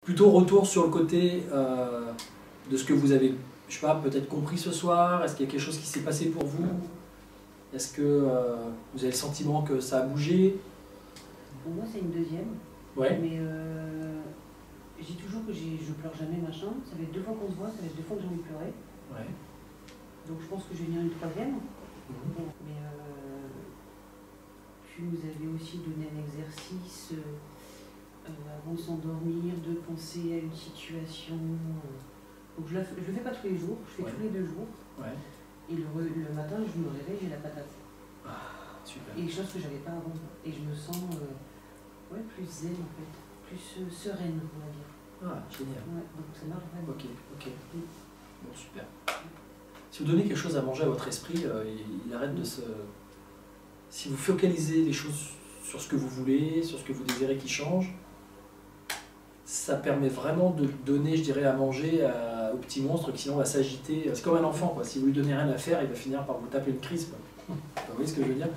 Plutôt retour sur le côté de ce que vous avez, je sais pas, peut-être compris ce soir. Est-ce qu'il y a quelque chose qui s'est passé pour vous? Est-ce que vous avez le sentiment que ça a bougé? Pour moi, c'est une deuxième. Ouais. Mais je dis toujours que je pleure jamais, machin. Ça fait 2 fois qu'on se voit, ça fait 2 fois que j'ai envie de pleurer. Ouais. Donc je pense que je vais venir une troisième. Mmh. Mais puis vous avez aussi donné un exercice avant de s'endormir, de penser à une situation. Donc je le fais pas tous les jours, je fais tous les 2 jours. Ouais. Et le matin, je me réveille, j'ai la patate. Ah, super. Et chose que j'avais pas avant. Et je me sens plus zen en fait, plus sereine, on va dire. Ah, génial. Ouais, donc ça marche vraiment. Ok, ok. Bon, super. Si vous donnez quelque chose à manger à votre esprit, il arrête de se... Si vous focalisez les choses sur ce que vous voulez, sur ce que vous désirez qui change, ça permet vraiment de donner, je dirais, à manger au petit monstre qui sinon va s'agiter. C'est comme un enfant, quoi. Si vous lui donnez rien à faire, il va finir par vous taper une crise, quoi. Vous voyez ce que je veux dire?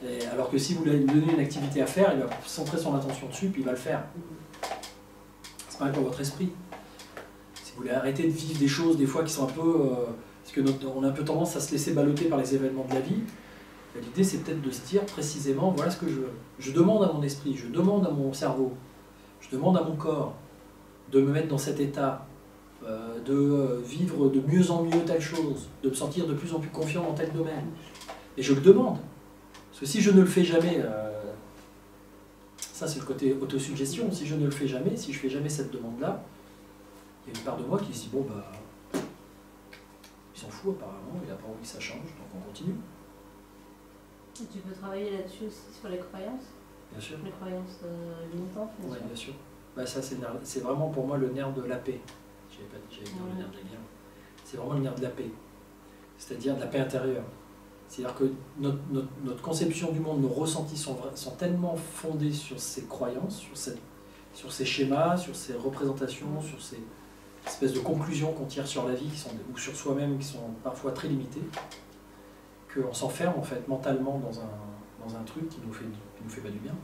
Et alors que si vous lui donnez une activité à faire, il va centrer son attention dessus, puis il va le faire. C'est pareil pour votre esprit. Si vous voulez arrêter de vivre des choses, des fois, qui sont un peu... parce qu'on a un peu tendance à se laisser balloter par les événements de la vie. L'idée, c'est peut-être de se dire précisément, voilà ce que je veux. Je demande à mon esprit, je demande à mon cerveau, je demande à mon corps de me mettre dans cet état, de vivre de mieux en mieux telle chose, de me sentir de plus en plus confiant dans tel domaine. Et je le demande. Parce que si je ne le fais jamais, ça c'est le côté autosuggestion, si je ne le fais jamais, si je ne fais jamais cette demande-là, il y a une part de moi qui se dit, bon bah, il s'en fout apparemment, il n'a pas envie que ça change, donc on continue. Et tu peux travailler là-dessus aussi, sur les croyances? Bien sûr. Les croyances limitantes, bien sûr. Oui, bien sûr. Bah, ça, c'est vraiment pour moi le nerf de la paix. J'avais pas dit, j'allais dire le nerf de la guerre. C'est vraiment le nerf de la paix. C'est-à-dire de la paix intérieure. C'est-à-dire que notre conception du monde, nos ressentis sont tellement fondés sur ces croyances, sur ces schémas, sur ces représentations, sur ces espèces de conclusions qu'on tire sur la vie ou sur soi-même qui sont parfois très limitées, qu'on s'enferme en fait mentalement dans un truc qui nous fait pas du bien.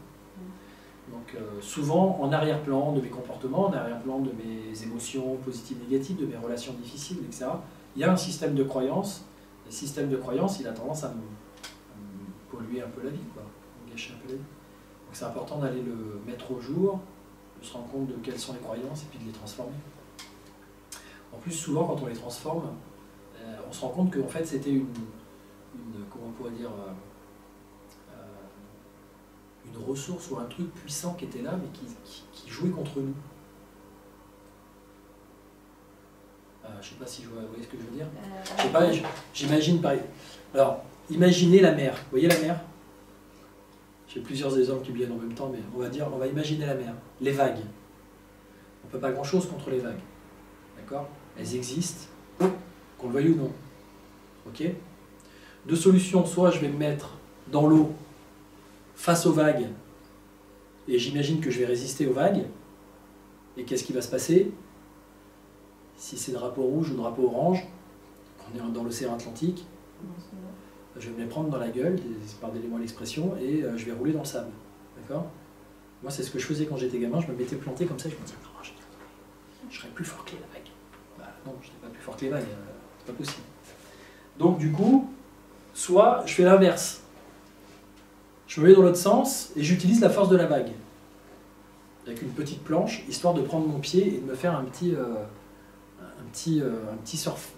Donc souvent en arrière-plan de mes comportements, en arrière-plan de mes émotions positives, négatives, de mes relations difficiles, etc., il y a un système de croyances. Et le système de croyances, il a tendance à me polluer un peu la vie, quoi, à me gâcher un peu la vie. Donc c'est important d'aller le mettre au jour, de se rendre compte de quelles sont les croyances et puis de les transformer. En plus, souvent quand on les transforme, on se rend compte qu'en fait c'était comment on pourrait dire, une ressource ou un truc puissant qui était là, mais qui jouait contre nous. Je ne sais pas si vous voyez ce que je veux dire. Je sais pas, j'imagine pareil. Alors, imaginez la mer. Vous voyez la mer? J'ai plusieurs exemples qui me viennent en même temps, mais on va imaginer la mer. Les vagues. On ne peut pas grand-chose contre les vagues. D'accord? Elles existent, qu'on le veuille ou non. Ok? 2 solutions, soit je vais me mettre dans l'eau face aux vagues et j'imagine que je vais résister aux vagues, et qu'est-ce qui va se passer si c'est drapeau rouge ou drapeau orange, on est dans l'océan Atlantique, je vais me les prendre dans la gueule, pardonnez-moi l'expression, et je vais rouler dans le sable. D'accord? Moi c'est ce que je faisais quand j'étais gamin, je me mettais planté comme ça, je me disais non, je serais plus fort que les vagues. Bah non, je n'étais pas plus fort que les vagues, c'est pas possible. Donc du coup, soit je fais l'inverse. Je me mets dans l'autre sens et j'utilise la force de la vague. Avec une petite planche, histoire de prendre mon pied et de me faire un petit surf,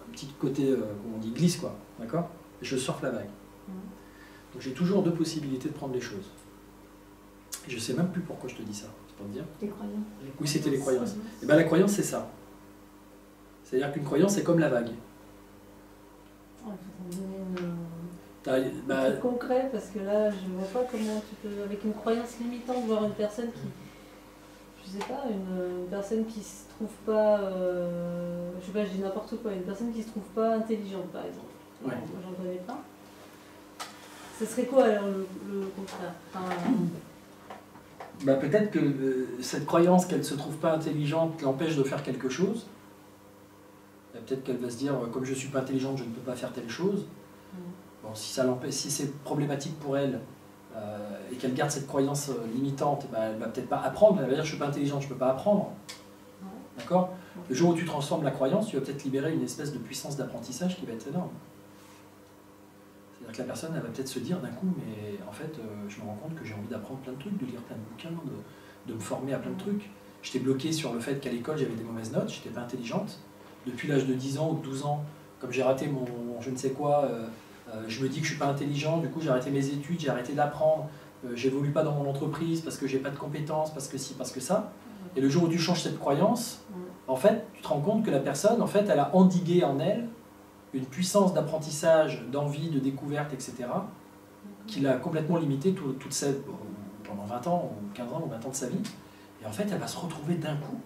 un petit côté, comment on dit, glisse, quoi. D'accord? Et je surfe la vague. Donc j'ai toujours 2 possibilités de prendre les choses. Et je ne sais même plus pourquoi je te dis ça. C'est pour te dire. Les croyances. Oui, c'était les croyances. Et bien la croyance, c'est ça. C'est-à-dire qu'une croyance, c'est comme la vague. C'est concret, parce que là je vois pas comment tu peux, avec une croyance limitante, voir une personne qui, je sais pas, une personne qui se trouve pas, je sais pas, je dis n'importe quoi, une personne qui se trouve pas intelligente par exemple. Ouais. Moi j'en connais pas. Ce serait quoi alors le contraire? Peut-être que cette croyance qu'elle ne se trouve pas intelligente l'empêche de faire quelque chose. Peut-être qu'elle va se dire, comme je ne suis pas intelligente, je ne peux pas faire telle chose. Bon, si c'est problématique pour elle, et qu'elle garde cette croyance limitante, bah, elle ne va peut-être pas apprendre, elle va dire je ne suis pas intelligente, je ne peux pas apprendre. D'accord? Le jour où tu transformes la croyance, tu vas peut-être libérer une espèce de puissance d'apprentissage qui va être énorme. C'est-à-dire que la personne, elle va peut-être se dire d'un coup, mais en fait, je me rends compte que j'ai envie d'apprendre plein de trucs, de lire plein de bouquins, de me former à plein de trucs. J'étais bloqué sur le fait qu'à l'école, j'avais des mauvaises notes, j'étais pas intelligente. Depuis l'âge de 10 ans ou de 12 ans, comme j'ai raté mon je ne sais quoi, je me dis que je suis pas intelligent, du coup j'ai arrêté mes études, j'ai arrêté d'apprendre, j'évolue pas dans mon entreprise parce que j'ai pas de compétences, parce que ci, parce que ça. Et le jour où tu changes cette croyance, en fait, tu te rends compte que la personne, en fait, elle a endigué en elle une puissance d'apprentissage, d'envie, de découverte, etc., qui l'a complètement limitée pendant 20 ans, ou 15 ans, ou 20 ans de sa vie. Et en fait, elle va se retrouver d'un coup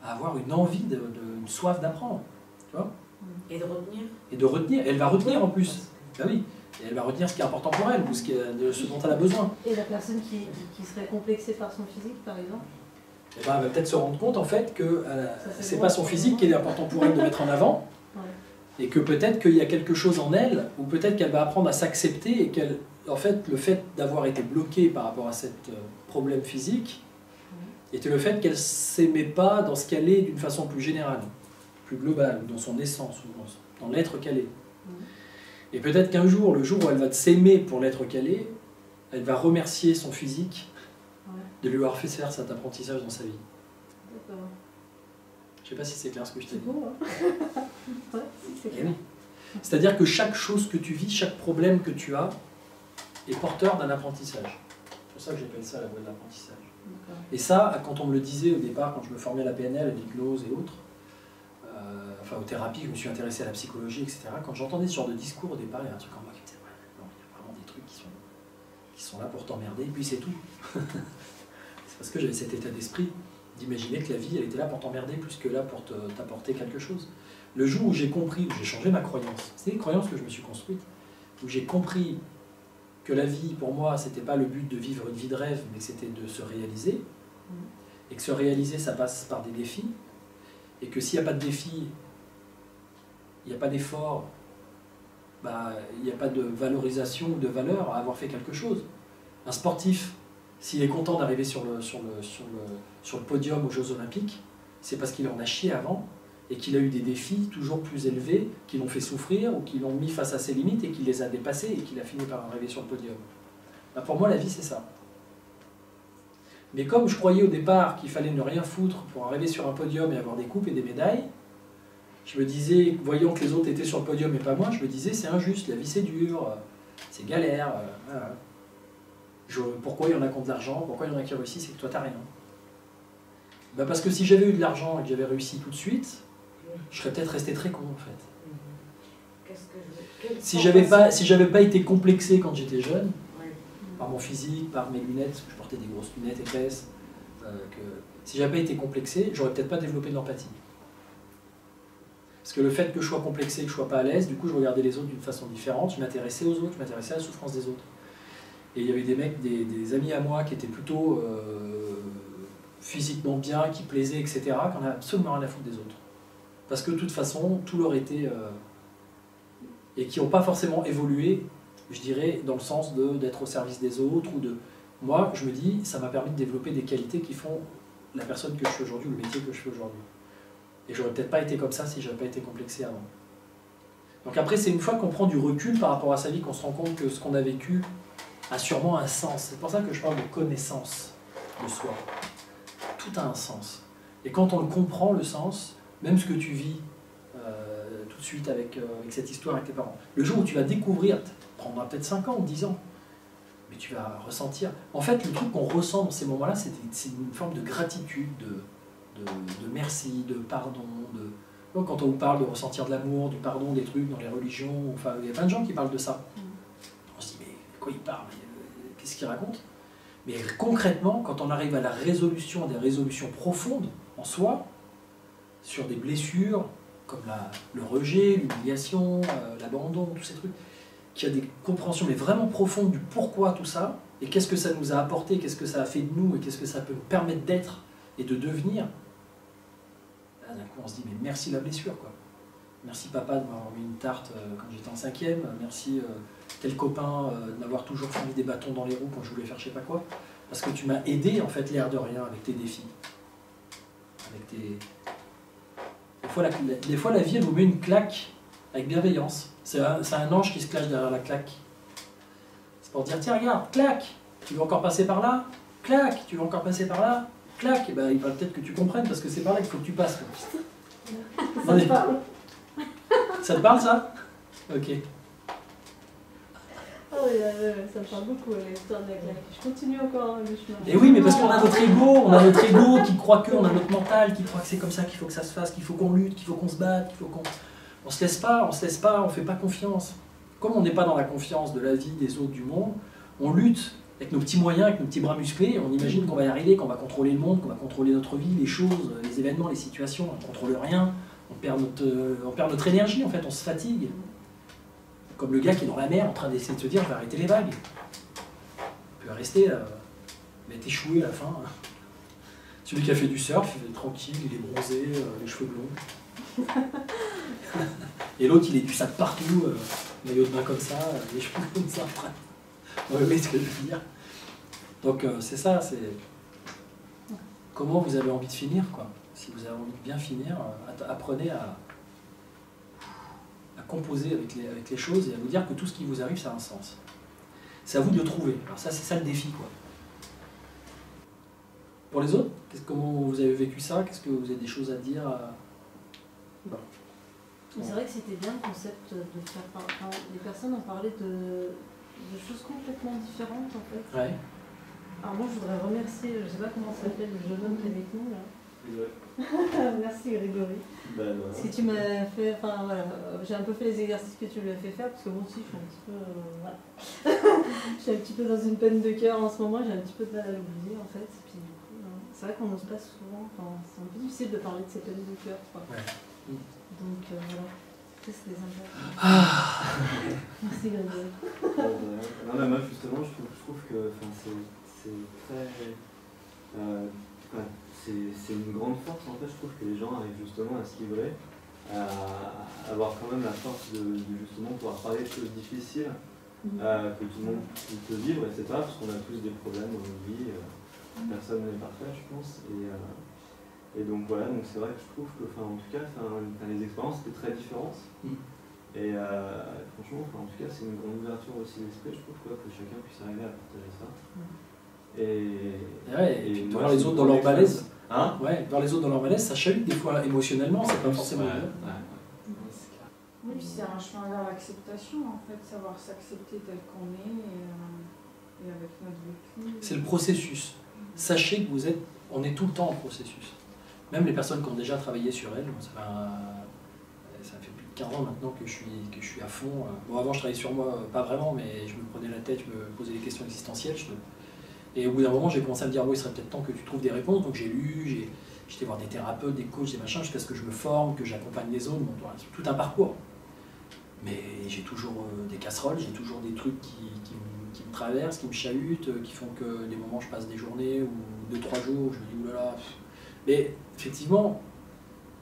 à avoir une envie, une soif d'apprendre. Tu vois ? Et de retenir. Et de retenir. Elle va retenir en plus. Ben oui. Et elle va retenir ce qui est important pour elle, ou ce dont elle a besoin. Et la personne qui serait complexée par son physique, par exemple, et ben, elle va peut-être se rendre compte en fait que c'est pas son physique qui est important pour elle de mettre en avant, et que peut-être qu'il y a quelque chose en elle, ou peut-être qu'elle va apprendre à s'accepter, et qu'elle, en fait, le fait d'avoir été bloquée par rapport à ce problème physique, était le fait qu'elle ne s'aimait pas dans ce qu'elle est d'une façon plus générale, plus globale, dans son essence, ou dans l'être qu'elle est. Et peut-être qu'un jour, le jour où elle va s'aimer pour l'être qu'elle est, elle va remercier son physique de lui avoir fait faire cet apprentissage dans sa vie. D'accord. Je ne sais pas si c'est clair ce que je t'ai dit. C'est beau, hein. Ouais, si, c'est clair. Oui. C'est-à-dire que chaque chose que tu vis, chaque problème que tu as, est porteur d'un apprentissage. C'est pour ça que j'appelle ça la voie de l'apprentissage. Et ça, quand on me le disait au départ, quand je me formais à la PNL, à l'hypnose et autres, enfin aux thérapies, je me suis intéressé à la psychologie, etc. Quand j'entendais ce genre de discours au départ, il y a un truc en moi qui me disait ouais, non, il y a vraiment des trucs qui sont là pour t'emmerder, et puis c'est tout. C'est parce que j'avais cet état d'esprit d'imaginer que la vie, elle était là pour t'emmerder plus que là pour t'apporter quelque chose. Le jour où j'ai compris, où j'ai changé ma croyance, c'est des croyances que je me suis construite, où j'ai compris que la vie, pour moi, c'était pas le but de vivre une vie de rêve, mais c'était de se réaliser, et que se réaliser, ça passe par des défis, et que s'il n'y a pas de défi, il n'y a pas d'effort, bah, il n'y a pas de valorisation ou de valeur à avoir fait quelque chose. Un sportif, s'il est content d'arriver sur le podium aux Jeux Olympiques, c'est parce qu'il en a chié avant, et qu'il a eu des défis toujours plus élevés, qui l'ont fait souffrir, ou qui l'ont mis face à ses limites, et qu'il les a dépassés, et qu'il a fini par arriver sur le podium. Bah, pour moi, la vie, c'est ça. Mais comme je croyais au départ qu'il fallait ne rien foutre pour arriver sur un podium et avoir des coupes et des médailles, je me disais, voyant que les autres étaient sur le podium et pas moi, je me disais, c'est injuste, la vie c'est dur, c'est galère, voilà. Pourquoi il y en a qui ont de l'argent, pourquoi il y en a qui réussissent et que toi t'as rien? Bah parce que si j'avais eu de l'argent et que j'avais réussi tout de suite, je serais peut-être resté très con en fait. Si j'avais pas été complexé quand j'étais jeune, par mon physique, par mes lunettes, parce que je portais des grosses lunettes épaisses, si j'avais pas été complexé, j'aurais peut-être pas développé de l'empathie. Parce que le fait que je sois complexé, que je sois pas à l'aise, du coup je regardais les autres d'une façon différente, je m'intéressais aux autres, je m'intéressais à la souffrance des autres. Et il y avait des mecs, des amis à moi qui étaient plutôt physiquement bien, qui plaisaient, etc., qui n'en avaient absolument rien à foutre des autres. Parce que de toute façon, tout leur était... et qui n'ont pas forcément évolué, je dirais, dans le sens d'être au service des autres, ou de... Moi, je me dis, ça m'a permis de développer des qualités qui font la personne que je suis aujourd'hui, le métier que je fais aujourd'hui. Et j'aurais peut-être pas été comme ça si j'avais pas été complexé avant. Donc après, c'est une fois qu'on prend du recul par rapport à sa vie qu'on se rend compte que ce qu'on a vécu a sûrement un sens. C'est pour ça que je parle de connaissance de soi. Tout a un sens. Et quand on le comprend, le sens, même ce que tu vis tout de suite avec cette histoire avec tes parents, le jour où tu vas découvrir, prendra peut-être 5 ans ou 10 ans, mais tu vas ressentir... En fait, le truc qu'on ressent dans ces moments-là, c'est une forme de gratitude, de merci, de pardon. Donc, quand on vous parle de ressentir de l'amour, du pardon, des trucs dans les religions, enfin, il y a plein de gens qui parlent de ça. On se dit, mais de quoi il parle? Qu'est-ce qu'il raconte? Mais concrètement, quand on arrive à la résolution, des résolutions profondes en soi, sur des blessures, comme le rejet, l'humiliation, l'abandon, tous ces trucs, qui a des compréhensions mais vraiment profondes du pourquoi tout ça, et qu'est-ce que ça nous a apporté, qu'est-ce que ça a fait de nous, et qu'est-ce que ça peut nous permettre d'être et de devenir, là d'un coup on se dit mais merci la blessure quoi. merci papa de m'avoir mis une tarte quand j'étais en 5e, merci tel copain de m'avoir toujours fourni des bâtons dans les roues quand je voulais faire je sais pas quoi. Parce que tu m'as aidé, en fait, l'air de rien, avec tes défis. Avec tes... Des fois, la vie, elle vous met une claque avec bienveillance. C'est un ange qui se cache derrière la claque. C'est pour dire, tiens, regarde, claque, tu veux encore passer par là? Claque, tu veux encore passer par là? Claque, et ben, il va peut-être que tu comprennes, parce que c'est par là qu'il faut que tu passes. Ça me parle. Ça te parle, ça? Ok. Ah oui, ça me parle beaucoup, l'histoire de la claque. Je continue encore le chemin. Et oui, mais parce qu'on a notre ego qui croit on a notre mental, qui croit que c'est comme ça qu'il faut que ça se fasse, qu'il faut qu'on lutte, qu'il faut qu'on se batte, qu'il faut qu'on... On se laisse pas, on fait pas confiance. Comme on n'est pas dans la confiance de la vie, des autres, du monde, on lutte avec nos petits moyens, avec nos petits bras musclés, on imagine qu'on va y arriver, qu'on va contrôler le monde, qu'on va contrôler notre vie, les choses, les événements, les situations, on ne contrôle rien, on perd notre énergie, en fait, on se fatigue. Comme le gars qui est dans la mer en train d'essayer de se dire je vais arrêter les vagues. Il peut rester, il va être échoué à la fin. Celui qui a fait du surf, il est tranquille, il est bronzé, les cheveux blonds. Et l'autre il est du sac partout, maillot de bain comme ça, les cheveux comme ça. Vous voyez ce que je veux dire? Donc c'est ça, c'est comment vous avez envie de finir, quoi. Si vous avez envie de bien finir, apprenez à composer avec les choses et à vous dire que tout ce qui vous arrive, ça a un sens. C'est à vous de le trouver. Alors ça, c'est ça le défi, quoi. Pour les autres, comment vous avez vécu ça? Qu'est-ce que vous avez des choses à dire? Bon. C'est vrai que c'était bien le concept de faire... Enfin, les personnes ont parlé de choses complètement différentes, en fait. Ouais. Alors moi, je voudrais remercier, je ne sais pas comment s'appelle le jeune homme qui est avec nous, là. Merci Grégory. Parce que tu m'as fait, enfin voilà, j'ai un peu fait les exercices que tu lui as fait faire, parce que moi aussi je suis un petit peu, voilà. Je suis un petit peu dans une peine de cœur en ce moment, j'ai un petit peu de mal à l'oublier en fait. Puis du coup, c'est vrai qu'on n'ose pas souvent, enfin, c'est un peu difficile de parler de ces peines de cœur, quoi. Ouais. Donc voilà, ça c'était sympa. Merci Grégory. Non mais moi justement, je trouve que c'est très... c'est une grande force en fait, je trouve que les gens arrivent justement à se livrer, à avoir quand même la force de justement pouvoir parler de choses difficiles, que tout le monde peut vivre, etc. Parce qu'on a tous des problèmes dans nos vies, personne n'est parfait je pense. Et donc voilà, donc c'est vrai que je trouve que, en tout cas, les expériences étaient très différentes. Et franchement, en tout cas, c'est une grande ouverture aussi d'esprit, je trouve, que chacun puisse arriver à partager ça. Et puis voir les autres dans leur malaise. Hein? Ouais, voir les autres dans leur malaise, ça chahute des fois émotionnellement, c'est pas forcément bien. Oui, c'est un chemin vers l'acceptation, en fait, savoir s'accepter tel qu'on est et avec notre vécu. C'est le processus. Sachez que on est tout le temps en processus. Même les personnes qui ont déjà travaillé sur elles, ça fait plus de 15 ans maintenant que je suis à fond. Bon, avant je travaillais sur moi, pas vraiment, mais je me prenais la tête, je me posais des questions existentielles. Et au bout d'un moment, j'ai commencé à me dire, oui, il serait peut-être temps que tu trouves des réponses. Donc j'ai lu, j'étais voir des thérapeutes, des coachs, des machins, jusqu'à ce que je me forme, que j'accompagne les autres. Bon, voilà, c'est tout un parcours. Mais j'ai toujours des casseroles, j'ai toujours des trucs qui me traversent, qui me chahutent, qui font que des moments, je passe des journées ou 2-3 jours, où je me dis, oulala. Mais effectivement,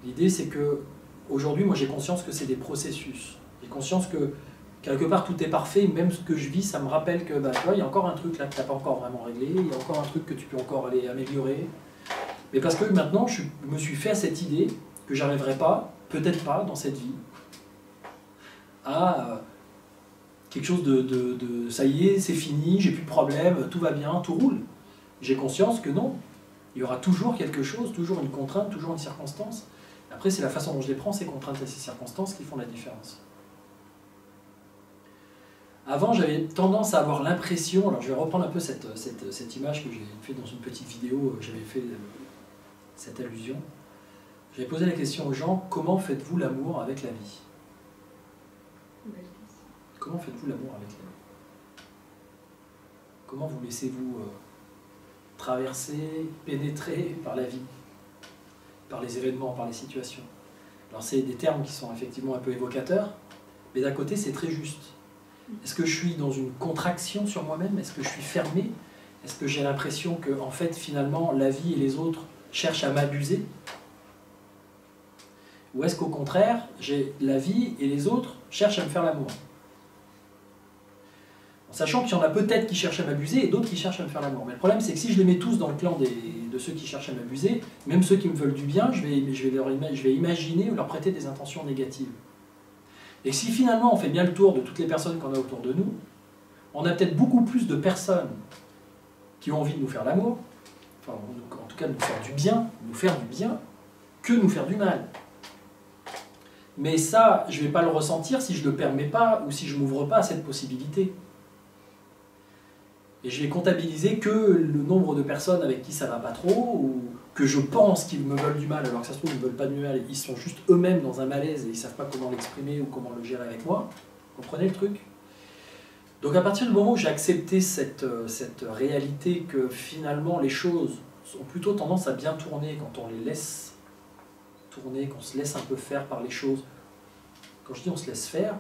l'idée, c'est que aujourd'hui, moi, j'ai conscience que c'est des processus. J'ai conscience que quelque part, tout est parfait, même ce que je vis, ça me rappelle que, tu vois, il y a encore un truc là que tu n'as pas encore vraiment réglé, il y a encore un truc que tu peux encore aller améliorer. Mais parce que maintenant, je me suis fait à cette idée que j'arriverai pas, peut-être pas, dans cette vie, à quelque chose de ça y est, c'est fini, j'ai plus de problème, tout va bien, tout roule. J'ai conscience que non, il y aura toujours quelque chose, toujours une contrainte, toujours une circonstance. Après, c'est la façon dont je les prends, ces contraintes et ces circonstances, qui font la différence. Avant, j'avais tendance à avoir l'impression, alors je vais reprendre un peu cette image que j'ai faite dans une petite vidéo, j'avais fait cette allusion. J'avais posé la question aux gens, comment faites-vous l'amour avec la vie? Comment faites-vous l'amour avec la vie? Comment vous laissez-vous traverser, pénétrer par la vie, par les événements, par les situations? Alors c'est des termes qui sont effectivement un peu évocateurs, mais d'un côté c'est très juste. Est-ce que je suis dans une contraction sur moi-même? Est-ce que je suis fermé? Est-ce que j'ai l'impression que, en fait, finalement, la vie et les autres cherchent à m'abuser? Ou est-ce qu'au contraire, j'ai la vie et les autres cherchent à me faire l'amour? En sachant qu'il y en a peut-être qui cherchent à m'abuser et d'autres qui cherchent à me faire l'amour. Mais le problème, c'est que si je les mets tous dans le clan de ceux qui cherchent à m'abuser, même ceux qui me veulent du bien, je vais imaginer ou leur prêter des intentions négatives. Et si finalement on fait bien le tour de toutes les personnes qu'on a autour de nous, on a peut-être beaucoup plus de personnes qui ont envie de nous faire l'amour, enfin en tout cas de nous faire du bien, que nous faire du mal. Mais ça, je ne vais pas le ressentir si je ne le permets pas ou si je ne m'ouvre pas à cette possibilité. Et je vais comptabiliser que le nombre de personnes avec qui ça va pas trop, ou que je pense qu'ils me veulent du mal, alors que ça se trouve ils ne veulent pas du mal, ils sont juste eux-mêmes dans un malaise et ils ne savent pas comment l'exprimer ou comment le gérer avec moi. Vous comprenez le truc? Donc à partir du moment où j'ai accepté cette réalité que finalement les choses ont plutôt tendance à bien tourner quand on les laisse tourner, qu'on se laisse un peu faire par les choses. Quand je dis on se laisse faire,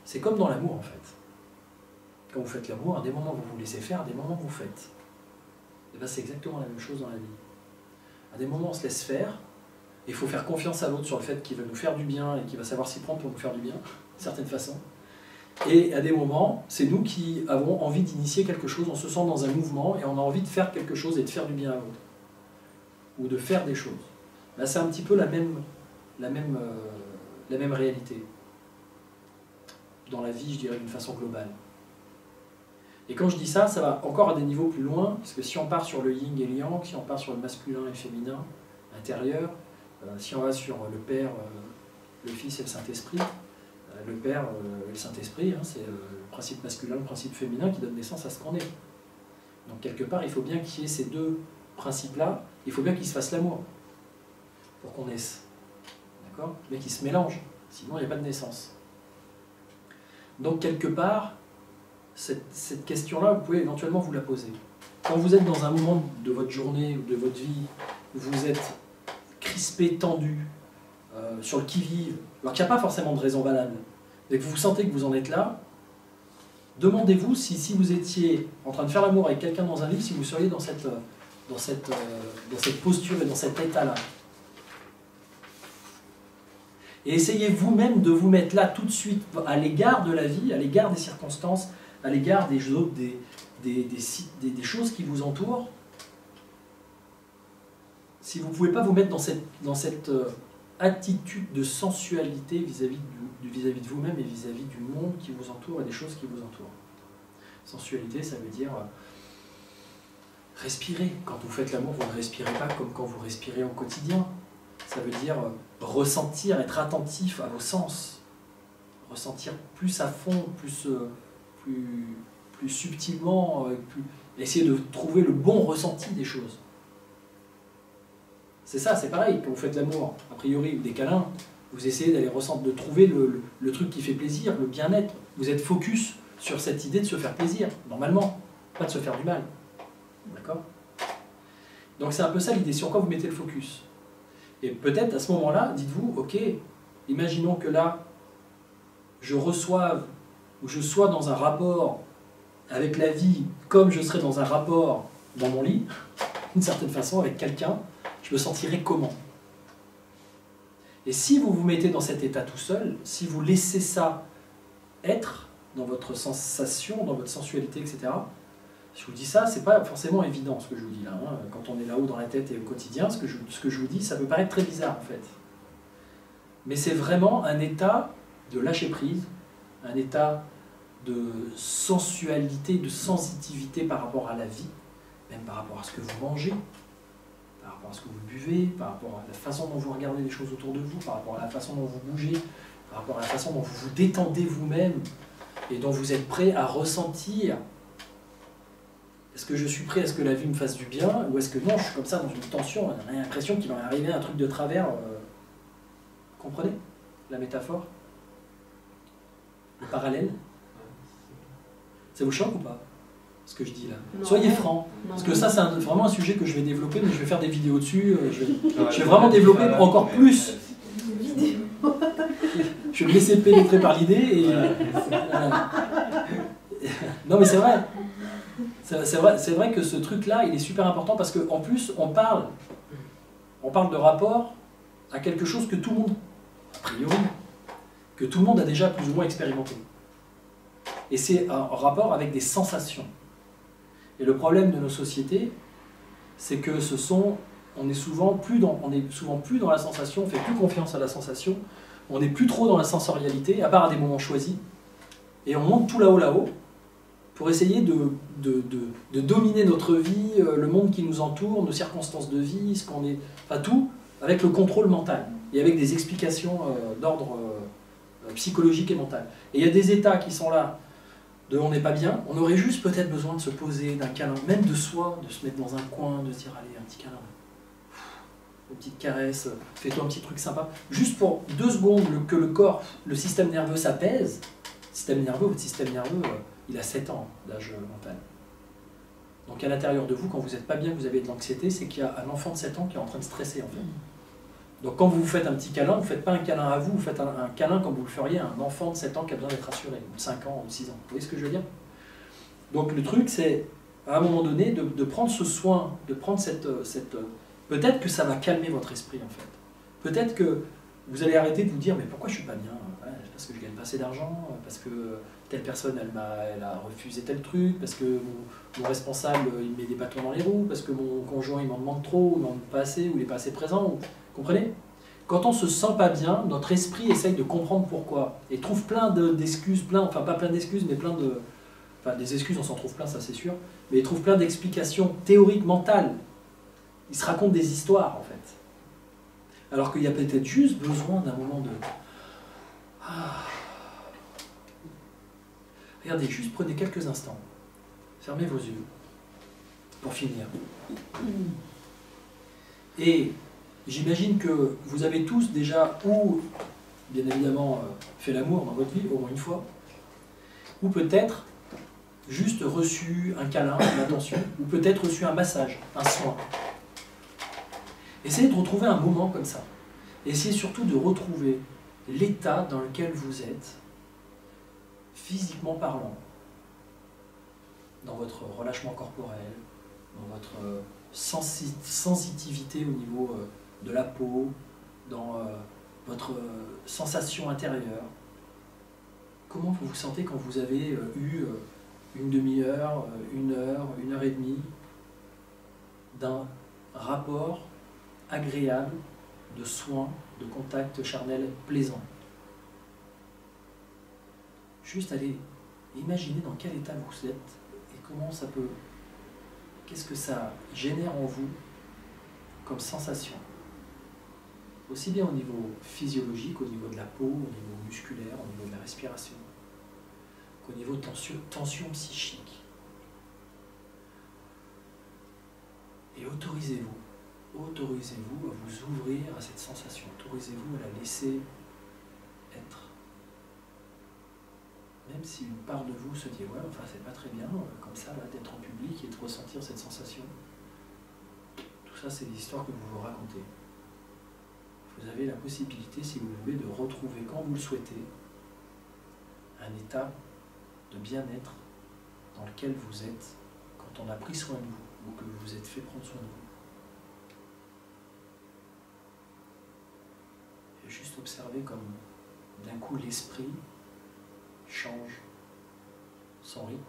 c'est comme dans l'amour en fait. Quand vous faites l'amour, à des moments vous vous laissez faire, à des moments vous faites. Et bien c'est exactement la même chose dans la vie. À des moments on se laisse faire, et il faut faire confiance à l'autre sur le fait qu'il va nous faire du bien et qu'il va savoir s'y prendre pour nous faire du bien, d'une certaine façon. Et à des moments, c'est nous qui avons envie d'initier quelque chose, on se sent dans un mouvement et on a envie de faire quelque chose et de faire du bien à l'autre. Ou de faire des choses. Là c'est un petit peu la même réalité. Dans la vie, je dirais d'une façon globale. Et quand je dis ça, ça va encore à des niveaux plus loin, parce que si on part sur le yin et le yang, si on part sur le masculin et le féminin intérieur, si on va sur le Père, le Fils et le Saint-Esprit, le Père et le Saint-Esprit, hein, c'est le principe masculin, le principe féminin qui donne naissance à ce qu'on est. Donc quelque part, il faut bien qu'il y ait ces deux principes-là, il faut bien qu'ils se fassent l'amour pour qu'on naisse. D'accord? Mais qu'ils se mélangent, sinon il n'y a pas de naissance. Donc quelque part, cette question-là, vous pouvez éventuellement vous la poser. Quand vous êtes dans un moment de votre journée ou de votre vie où vous êtes crispé, tendu, sur le qui-vive, alors qu'il n'y a pas forcément de raison valable, et que vous sentez que vous en êtes là, demandez-vous si vous étiez en train de faire l'amour avec quelqu'un dans un lit, si vous seriez dans cette posture et dans cet état-là. Et essayez vous-même de vous mettre là tout de suite à l'égard de la vie, à l'égard des circonstances, à l'égard des choses qui vous entourent. Si vous ne pouvez pas vous mettre dans cette attitude de sensualité vis-à-vis de vous-même et vis-à-vis du monde qui vous entoure et des choses qui vous entourent. Sensualité, ça veut dire respirer. Quand vous faites l'amour, vous ne respirez pas comme quand vous respirez au quotidien. Ça veut dire ressentir, être attentif à vos sens. Ressentir plus à fond, plus subtilement, essayer de trouver le bon ressenti des choses. C'est ça, c'est pareil, quand vous faites l'amour, a priori, ou des câlins, vous essayez d'aller ressentir, de trouver le truc qui fait plaisir, le bien-être. Vous êtes focus sur cette idée de se faire plaisir, normalement, pas de se faire du mal. D'accord? Donc c'est un peu ça l'idée, sur quoi vous mettez le focus. Et peut-être à ce moment-là, dites-vous, ok, imaginons que là, je reçoive, ou je sois dans un rapport avec la vie, comme je serais dans un rapport dans mon lit, d'une certaine façon, avec quelqu'un, je me sentirais comment? Et si vous vous mettez dans cet état tout seul, si vous laissez ça être dans votre sensation, dans votre sensualité, etc., je vous dis ça, c'est pas forcément évident ce que je vous dis là. Hein. Quand on est là-haut dans la tête et au quotidien, ce que je vous dis, ça peut paraître très bizarre en fait. Mais c'est vraiment un état de lâcher prise, un état de sensualité, de sensitivité par rapport à la vie, même par rapport à ce que vous mangez, par rapport à ce que vous buvez, par rapport à la façon dont vous regardez les choses autour de vous, par rapport à la façon dont vous bougez, par rapport à la façon dont vous vous détendez vous-même et dont vous êtes prêt à ressentir. Est-ce que je suis prêt à ce que la vie me fasse du bien, ou est-ce que non, je suis comme ça dans une tension, j'ai l'impression qu'il va m'arriver un truc de travers. Comprenez la métaphore? Le parallèle? Ça vous choque ou pas, ce que je dis là? Non. Soyez francs, parce que ça c'est vraiment un sujet que je vais développer, mais je vais faire des vidéos dessus, je vais vraiment développer encore plus. Je vais me laisser pénétrer par l'idée et... Non mais c'est vrai. C'est vrai que ce truc-là, il est super important parce qu'en plus, on parle de rapport à quelque chose que tout le monde a priori, que tout le monde a déjà plus ou moins expérimenté. Et c'est en rapport avec des sensations. Et le problème de nos sociétés, c'est que on est souvent plus dans la sensation, on fait plus confiance à la sensation, on n'est plus trop dans la sensorialité, à part à des moments choisis, et on monte tout là-haut, pour essayer de dominer notre vie, le monde qui nous entoure, nos circonstances de vie, ce qu'on est, enfin tout, avec le contrôle mental, et avec des explications d'ordre psychologique et mental. Et il y a des états qui sont là, on n'est pas bien, on aurait juste peut-être besoin de se poser, d'un câlin, même de soi, de se mettre dans un coin, de se dire allez, un petit câlin, une petite caresse, fais-toi un petit truc sympa, juste pour 2 secondes que le corps, le système nerveux s'apaise. Votre système nerveux, il a 7 ans d'âge mental. Donc à l'intérieur de vous, quand vous n'êtes pas bien, que vous avez de l'anxiété, c'est qu'il y a un enfant de 7 ans qui est en train de stresser en fait. Donc quand vous vous faites un petit câlin, vous ne faites pas un câlin à vous, vous faites un câlin comme vous le feriez à un enfant de 7 ans qui a besoin d'être rassuré, ou de 5 ans, ou de 6 ans. Vous voyez ce que je veux dire? Donc le truc, c'est à un moment donné de prendre ce soin, de prendre cette peut-être que ça va calmer votre esprit en fait. Peut-être que vous allez arrêter de vous dire mais pourquoi je suis pas bien? Ouais, parce que je gagne pas assez d'argent, parce que telle personne elle a refusé tel truc, parce que mon responsable il met des bâtons dans les roues, parce que mon conjoint il m'en demande trop, ou il m'en demande pas assez, ou il n'est pas assez présent. Vous comprenez? Quand on se sent pas bien, notre esprit essaye de comprendre pourquoi et trouve plein d'excuses, enfin pas plein d'excuses, mais enfin des excuses on s'en trouve plein, ça c'est sûr, mais il trouve plein d'explications théoriques, mentales. Il se raconte des histoires en fait. Alors qu'il y a peut-être juste besoin d'un moment de... Regardez, juste prenez quelques instants. Fermez vos yeux. Pour finir. Et j'imagine que vous avez tous déjà, ou bien évidemment fait l'amour dans votre vie, au moins une fois, ou peut-être juste reçu un câlin, une attention, ou peut-être reçu un massage, un soin. Essayez de retrouver un moment comme ça. Essayez surtout de retrouver l'état dans lequel vous êtes, physiquement parlant, dans votre relâchement corporel, dans votre sensitivité au niveau de la peau, dans votre sensation intérieure. Comment vous vous sentez quand vous avez eu une demi-heure, 1 heure, 1 heure et demie d'un rapport agréable, de soins, de contact charnel plaisant. Juste allez imaginer dans quel état vous êtes et comment ça peut... Qu'est-ce que ça génère en vous comme sensation. Aussi bien au niveau physiologique, au niveau de la peau, au niveau musculaire, au niveau de la respiration, qu'au niveau de tension psychique. Et autorisez-vous à vous ouvrir à cette sensation, autorisez-vous à la laisser être. Même si une part de vous se dit ouais, enfin c'est pas très bien comme ça là d'être en public et de ressentir cette sensation. Tout ça c'est des histoires que vous vous racontez. Vous avez la possibilité, si vous voulez, de retrouver quand vous le souhaitez un état de bien-être dans lequel vous êtes quand on a pris soin de vous ou que vous vous êtes fait prendre soin de vous. Et juste observer comme d'un coup l'esprit change son rythme,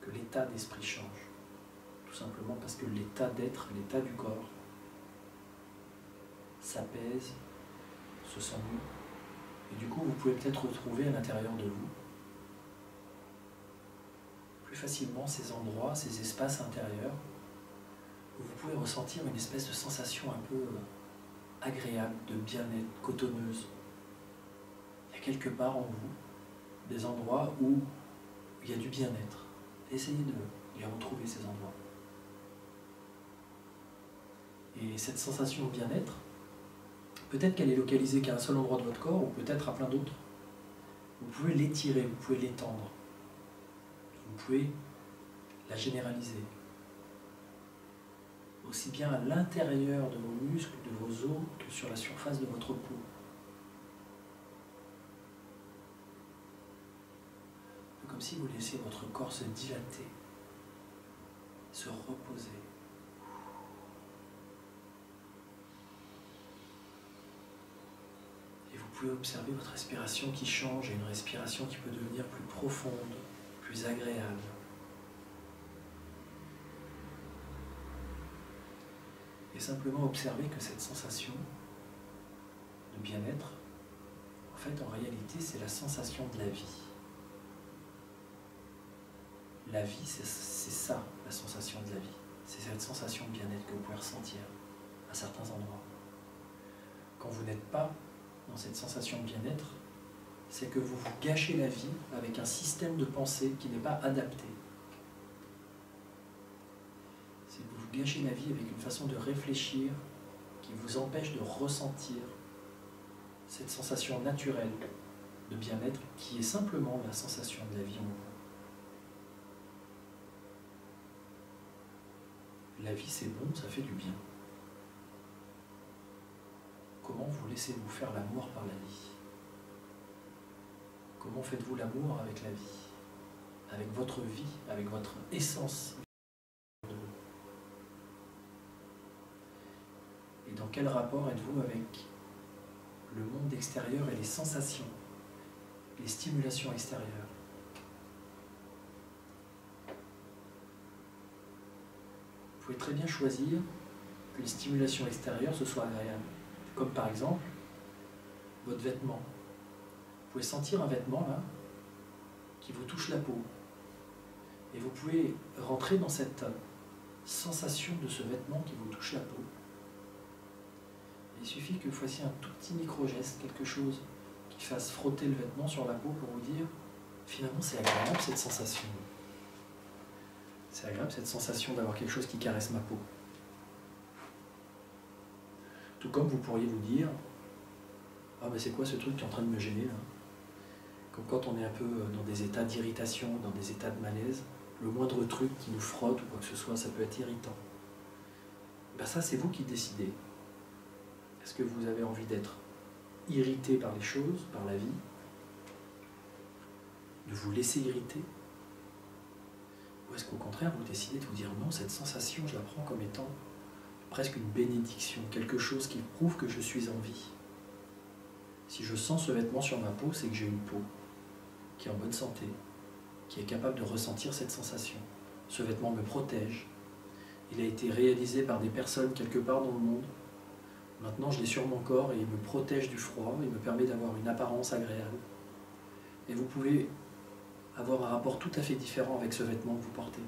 que l'état d'esprit change, tout simplement parce que l'état d'être, l'état du corps s'apaise, se sent mieux, et du coup vous pouvez peut-être retrouver à l'intérieur de vous plus facilement ces endroits, ces espaces intérieurs où vous pouvez ressentir une espèce de sensation un peu agréable, de bien-être, cotonneuse. Il y a quelque part en vous des endroits où il y a du bien-être. Essayez de les retrouver, ces endroits. Et cette sensation de bien-être, peut-être qu'elle est localisée qu'à un seul endroit de votre corps, ou peut-être à plein d'autres. Vous pouvez l'étirer, vous pouvez l'étendre. Vous pouvez la généraliser. Aussi bien à l'intérieur de vos muscles, de vos os, que sur la surface de votre peau. Comme si vous laissiez votre corps se dilater, se reposer. pouvez observer votre respiration qui change et une respiration qui peut devenir plus profonde, plus agréable. Et simplement observer que cette sensation de bien-être, en fait, en réalité, c'est la sensation de la vie. La vie, c'est ça, la sensation de la vie. C'est cette sensation de bien-être que vous pouvez ressentir à certains endroits. Quand vous n'êtes pas dans cette sensation de bien-être, c'est que vous vous gâchez la vie avec un système de pensée qui n'est pas adapté. C'est que vous vous gâchez la vie avec une façon de réfléchir qui vous empêche de ressentir cette sensation naturelle de bien-être qui est simplement la sensation de la vie en vous. La vie, c'est bon, ça fait du bien. Comment vous laissez-vous faire l'amour par la vie? Comment faites-vous l'amour avec la vie? Avec votre vie, avec votre essence? Et dans quel rapport êtes-vous avec le monde extérieur et les sensations, les stimulations extérieures? Vous pouvez très bien choisir que les stimulations extérieures ce soit agréable. Comme par exemple, votre vêtement. Vous pouvez sentir un vêtement là, qui vous touche la peau. Et vous pouvez rentrer dans cette sensation de ce vêtement qui vous touche la peau. Il suffit que vous fassiez un tout petit micro-geste, quelque chose qui fasse frotter le vêtement sur la peau pour vous dire, finalement c'est agréable cette sensation. C'est agréable cette sensation d'avoir quelque chose qui caresse ma peau. Tout comme vous pourriez vous dire, ah mais c'est quoi ce truc qui est en train de me gêner là? Comme quand on est un peu dans des états d'irritation, dans des états de malaise, le moindre truc qui nous frotte ou quoi que ce soit, ça peut être irritant. Ben ça c'est vous qui décidez. Est-ce que vous avez envie d'être irrité par les choses, par la vie? De vous laisser irriter? Ou est-ce qu'au contraire vous décidez de vous dire non, cette sensation je la prends comme étant presque une bénédiction, quelque chose qui prouve que je suis en vie. Si je sens ce vêtement sur ma peau, c'est que j'ai une peau qui est en bonne santé, qui est capable de ressentir cette sensation. Ce vêtement me protège. Il a été réalisé par des personnes quelque part dans le monde. Maintenant, je l'ai sur mon corps et il me protège du froid, il me permet d'avoir une apparence agréable. Et vous pouvez avoir un rapport tout à fait différent avec ce vêtement que vous portez.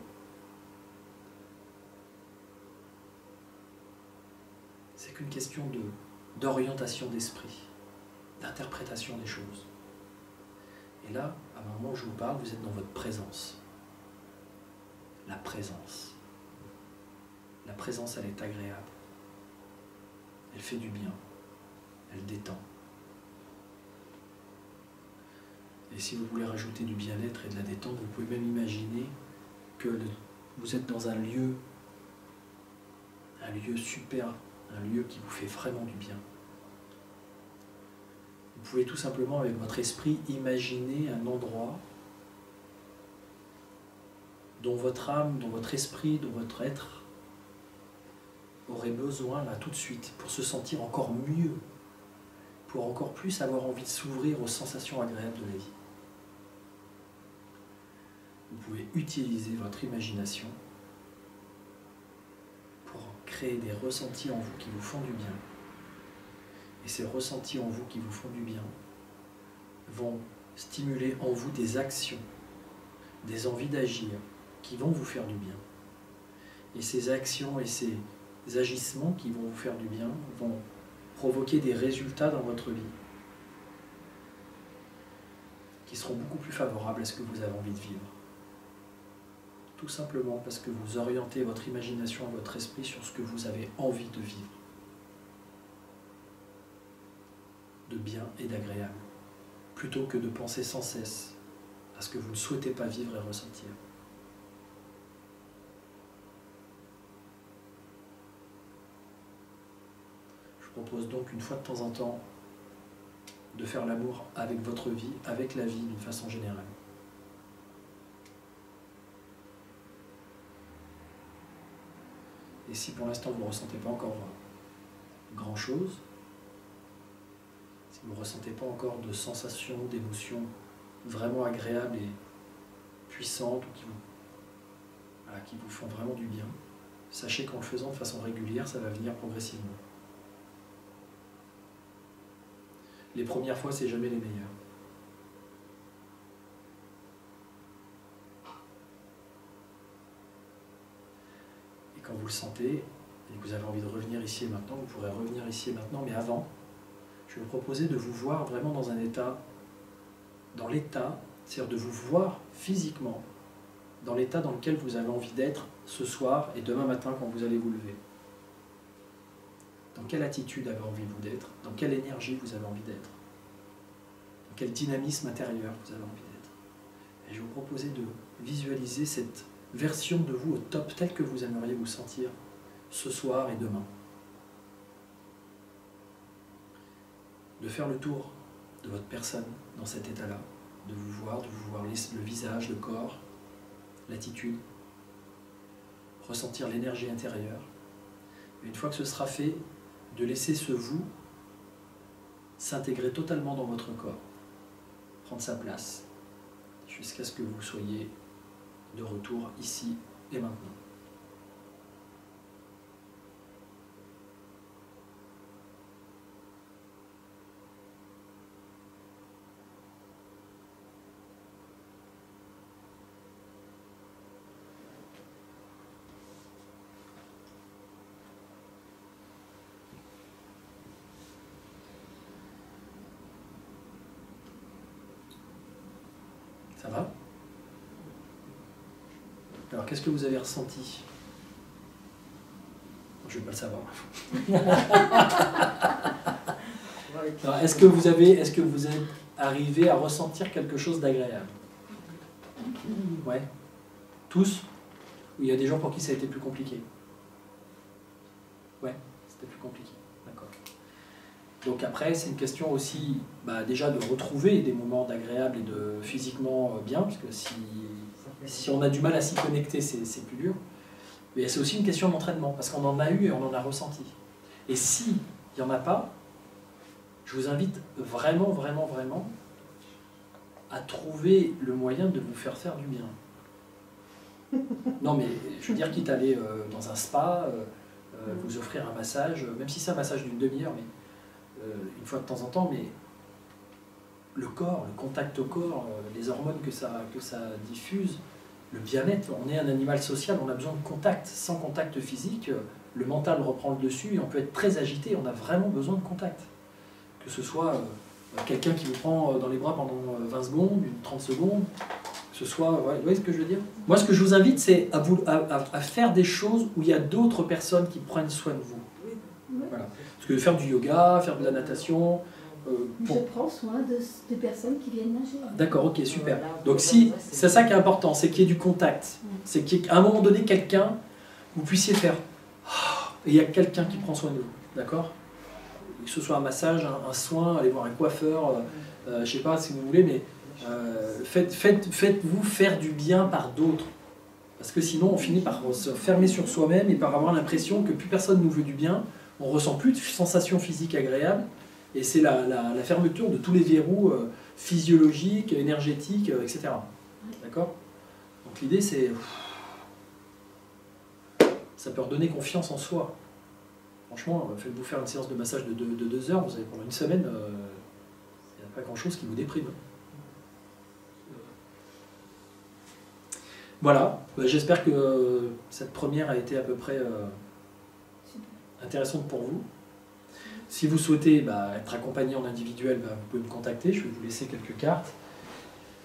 C'est qu'une question d'orientation d'esprit, d'interprétation des choses. Et là, à un moment où je vous parle, vous êtes dans votre présence. La présence. La présence, elle est agréable. Elle fait du bien. Elle détend. Et si vous voulez rajouter du bien-être et de la détente, vous pouvez même imaginer que vous êtes dans un lieu super, un lieu qui vous fait vraiment du bien. Vous pouvez tout simplement, avec votre esprit, imaginer un endroit dont votre âme, dont votre esprit, dont votre être aurait besoin là tout de suite pour se sentir encore mieux, pour encore plus avoir envie de s'ouvrir aux sensations agréables de la vie. Vous pouvez utiliser votre imagination pour créer des ressentis en vous qui vous font du bien. Et ces ressentis en vous qui vous font du bien vont stimuler en vous des actions, des envies d'agir qui vont vous faire du bien. Et ces actions et ces agissements qui vont vous faire du bien vont provoquer des résultats dans votre vie qui seront beaucoup plus favorables à ce que vous avez envie de vivre. Tout simplement parce que vous orientez votre imagination et votre esprit sur ce que vous avez envie de vivre. De bien et d'agréable, plutôt que de penser sans cesse à ce que vous ne souhaitez pas vivre et ressentir. Je propose donc une fois de temps en temps de faire l'amour avec votre vie, avec la vie d'une façon générale. Et si pour l'instant vous ne ressentez pas encore grand-chose, si vous ne ressentez pas encore de sensations, d'émotions vraiment agréables et puissantes ou qui vous font vraiment du bien, sachez qu'en le faisant de façon régulière, ça va venir progressivement. Les premières fois, c'est jamais les meilleures. Et quand vous le sentez, et que vous avez envie de revenir ici et maintenant, vous pourrez revenir ici et maintenant, mais avant, je vais vous proposer de vous voir vraiment dans un état, c'est-à-dire de vous voir physiquement, dans l'état dans lequel vous avez envie d'être ce soir et demain matin quand vous allez vous lever. Dans quelle attitude avez envie vous d'être? Dans quelle énergie vous avez envie d'être? Dans quel dynamisme intérieur vous avez envie d'être? Et je vais vous proposer de visualiser cette version de vous au top, telle que vous aimeriez vous sentir ce soir et demain. De faire le tour de votre personne dans cet état-là, de vous voir le visage, le corps, l'attitude, ressentir l'énergie intérieure. Et une fois que ce sera fait, de laisser ce vous s'intégrer totalement dans votre corps, prendre sa place, jusqu'à ce que vous soyez de retour ici et maintenant. Ça va? Alors, qu'est-ce que vous avez ressenti? Je ne vais pas le savoir. Est-ce que vous êtes arrivé à ressentir quelque chose d'agréable? Ouais. Tous? Ou il y a des gens pour qui ça a été plus compliqué? Ouais, c'était plus compliqué. D'accord. Donc après, c'est une question aussi, déjà de retrouver des moments d'agréable et de physiquement bien, parce que si on a du mal à s'y connecter, c'est plus dur. Mais c'est aussi une question d'entraînement, parce qu'on en a eu et on en a ressenti. Et s'il n'y en a pas, je vous invite vraiment, vraiment, vraiment à trouver le moyen de vous faire du bien. Non mais, je veux dire, quitte à aller dans un spa, vous offrir un massage, même si c'est un massage d'une demi-heure, mais une fois de temps en temps, mais le corps, le contact au corps, les hormones que ça diffuse, le bien-être, on est un animal social, on a besoin de contact. Sans contact physique, le mental reprend le dessus et on peut être très agité, on a vraiment besoin de contact. Que ce soit quelqu'un qui vous prend dans les bras pendant 20 secondes, 30 secondes, que ce soit... Vous voyez ce que je veux dire? Moi, ce que je vous invite, c'est à faire des choses où il y a d'autres personnes qui prennent soin de vous. Voilà. Parce que faire du yoga, faire de la natation... Je prends soin des personnes qui viennent nager. D'accord, ok, super. Donc c'est ça qui est important, c'est qu'il y ait du contact. C'est qu'à un moment donné, quelqu'un, vous puissiez faire... Et il y a quelqu'un qui prend soin de vous, d'accord? Que ce soit un massage, un soin, aller voir un coiffeur, je sais pas si vous voulez, mais faites-vous faire du bien par d'autres. Parce que sinon, on finit par se fermer sur soi-même et par avoir l'impression que plus personne nous veut du bien, on ne ressent plus de sensations physiques agréables. Et c'est la fermeture de tous les verrous physiologiques, énergétiques, etc. D'accord? Donc l'idée c'est... Ça peut redonner confiance en soi. Franchement, faites-vous faire une séance de massage de 2 heures, vous avez pendant une semaine, il n'y a pas grand-chose qui vous déprime. Voilà, j'espère que cette première a été à peu près intéressante pour vous. Si vous souhaitez être accompagné en individuel, vous pouvez me contacter, je vais vous laisser quelques cartes.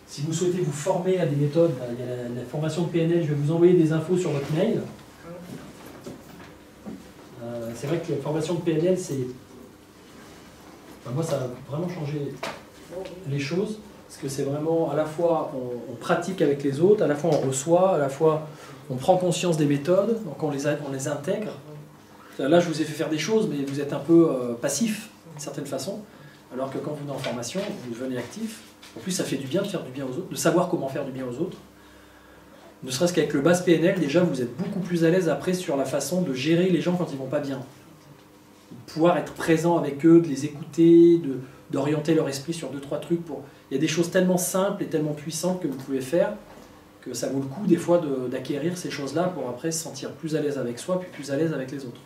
Si vous souhaitez vous former à des méthodes, il y a la formation de PNL, je vais vous envoyer des infos sur votre mail. C'est vrai que la formation de PNL, moi ça a vraiment changé les choses, parce que c'est vraiment, à la fois on pratique avec les autres, à la fois on reçoit, à la fois on prend conscience des méthodes, donc on les intègre. Là, je vous ai fait faire des choses, mais vous êtes un peu passif, d'une certaine façon. Alors que quand vous venez en formation, vous devenez actif. En plus, ça fait du bien de faire du bien aux autres, de savoir comment faire du bien aux autres. Ne serait-ce qu'avec le base PNL, déjà, vous êtes beaucoup plus à l'aise après sur la façon de gérer les gens quand ils vont pas bien. pouvoir être présent avec eux, de les écouter, d'orienter leur esprit sur 2-3 trucs. Il y a des choses tellement simples et tellement puissantes que vous pouvez faire que ça vaut le coup des fois d'acquérir ces choses-là pour après se sentir plus à l'aise avec soi puis plus à l'aise avec les autres.